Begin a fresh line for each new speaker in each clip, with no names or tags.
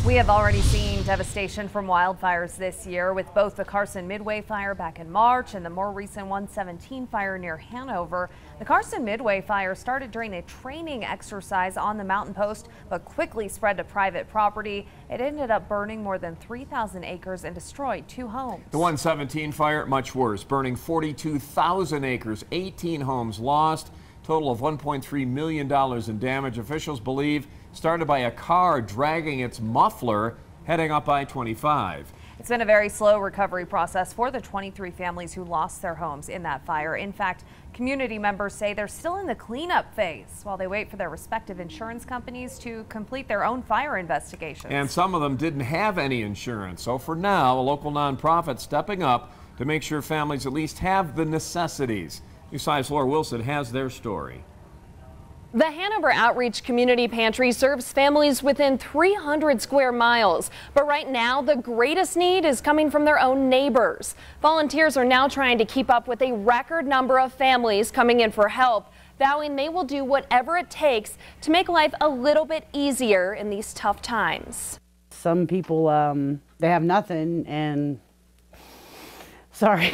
We have already seen devastation from wildfires this year, with both the Carson Midway fire back in March and the more recent 117 fire near Hanover. The Carson Midway fire started during a training exercise on the mountain post, but quickly spread to private property. It ended up burning more than 3,000 acres and destroyed 2 homes.
The 117 fire, much worse, burning 42,000 acres, 18 homes lost, total of $1.3 million in damage. Officials believe started by a car dragging its muffler heading up I-25.
It's been a very slow recovery process for the 23 families who lost their homes in that fire. In fact, community members say they're still in the cleanup phase while they wait for their respective insurance companies to complete their own fire investigations. And
some of them didn't have any insurance. So for now, a local nonprofit stepping up to make sure families at least have the necessities. News 5's Laura Wilson has their story.
The Hanover Outreach Community Pantry serves families within 300 square miles. But right now, the greatest need is coming from their own neighbors. Volunteers are now trying to keep up with a record number of families coming in for help, vowing they will do whatever it takes to make life a little bit easier in these tough times.
Some people, they have nothing, and sorry,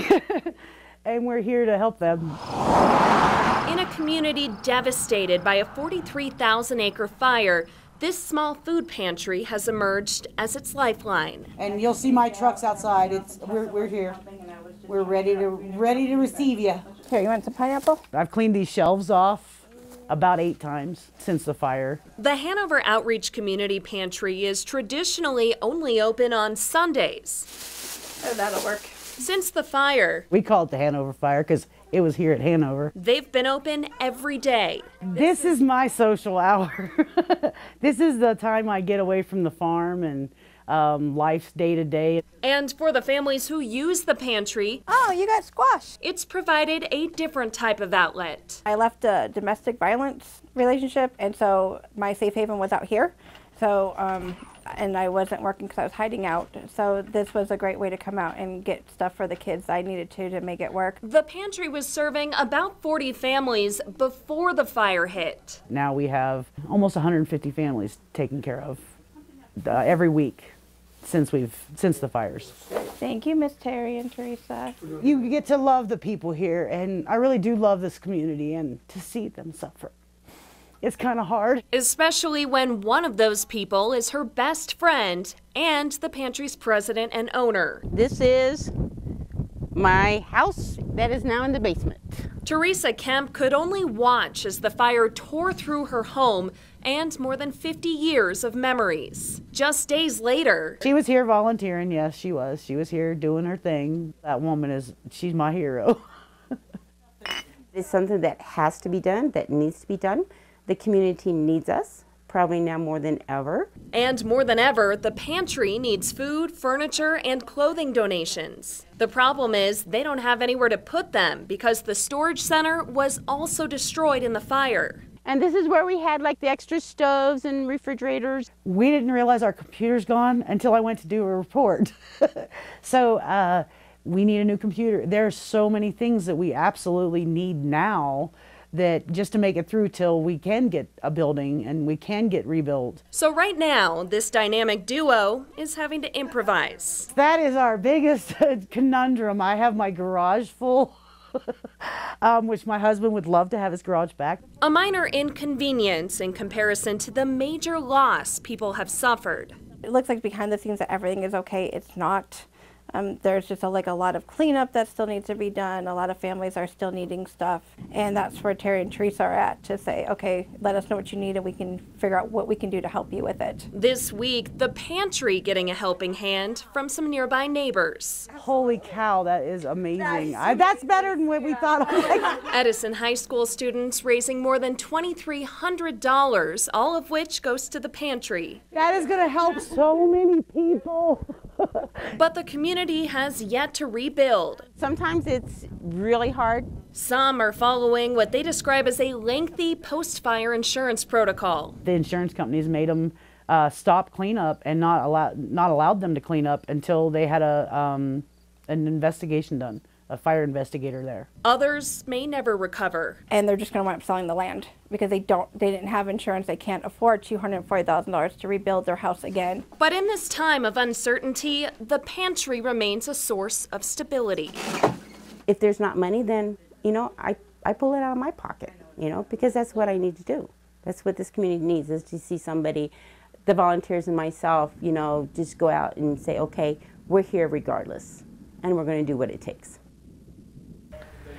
and we're here to help them.
In a community devastated by a 43,000-acre fire, this small food pantry has emerged as its lifeline.
And you'll see my trucks outside. We're here. We're ready to receive you.
Here, you want some pineapple?
I've cleaned these shelves off about 8 times since the fire.
The Hanover Outreach Community Pantry is traditionally only open on Sundays.
Oh, that'll work.
Since the fire,
we call it the Hanover fire because it was here at Hanover.
They've been open every day.
This is my social hour. This is the time I get away from the farm and life's day to day.
And for the families who use the pantry,
oh, you got squash.
It's provided a different type of outlet.
I left a domestic violence relationship, and so my safe haven was out here. So, and I wasn't working because I was hiding out. So this was a great way to come out and get stuff for the kids I needed to make it work.
The pantry was serving about 40 families before the fire hit.
Now we have almost 150 families taken care of every week since the fires.
Thank you, Miss Terry and Teresa.
You get to love the people here, and I really do love this community, and to see them suffer, it's kind of hard.
Especially when one of those people is her best friend and the pantry's president and owner.
This is my house that is now in the basement.
Teresa Kemp could only watch as the fire tore through her home and more than 50 years of memories. Just days later,
she was here volunteering. Yes, she was. She was here doing her thing. That woman she's my hero.
It's something that has to be done, that needs to be done. The community needs us, probably now more than ever.
And more than ever, the pantry needs food, furniture, and clothing donations. The problem is they don't have anywhere to put them because the storage center was also destroyed in the fire.
And this is where we had like the extra stoves and refrigerators.
We didn't realize our computer's gone until I went to do a report. So we need a new computer. There are so many things that we absolutely need now that just to make it through till we can get a building and we can get rebuilt.
So right now, this dynamic duo is having to improvise.
That is our biggest conundrum. I have my garage full, which my husband would love to have his garage back.
A minor inconvenience in comparison to the major loss people have suffered.
It looks like behind the scenes that everything is okay. It's not. There's just a lot of cleanup that still needs to be done. A lot of families are still needing stuff. And that's where Terry and Teresa are at, to say, okay, let us know what you need and we can figure out what we can do to help you with it.
This week, the pantry getting a helping hand from some nearby neighbors.
Holy cow, that is amazing. That's better than what we thought.
Edison High School students raising more than $2,300, all of which goes to the pantry.
That is going to help so many people.
But the community has yet to rebuild.
Sometimes it's really hard.
Some are following what they describe as a lengthy post-fire insurance protocol.
The insurance companies made them stop cleanup and not allowed them to clean up until they had an investigation done a fire investigator there.
Others may never recover.
And they're just going to wind up selling the land because they didn't have insurance. They can't afford $240,000 to rebuild their house again.
But in this time of uncertainty, the pantry remains a source of stability.
If there's not money, then, you know, I pull it out of my pocket, you know, because that's what I need to do. That's what this community needs, is to see somebody, the volunteers and myself, you know, just go out and say, okay, we're here regardless, and we're going to do what it takes.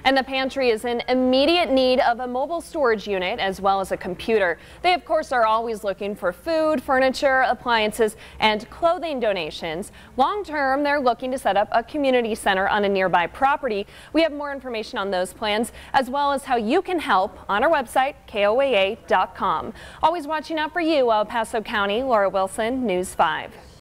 And the pantry is in immediate need of a mobile storage unit as well as a computer. They, of course, are always looking for food, furniture, appliances, and clothing donations. Long term, they're looking to set up a community center on a nearby property. We have more information on those plans, as well as how you can help, on our website, KOAA.com. Always watching out for you, El Paso County. Laura Wilson, News 5.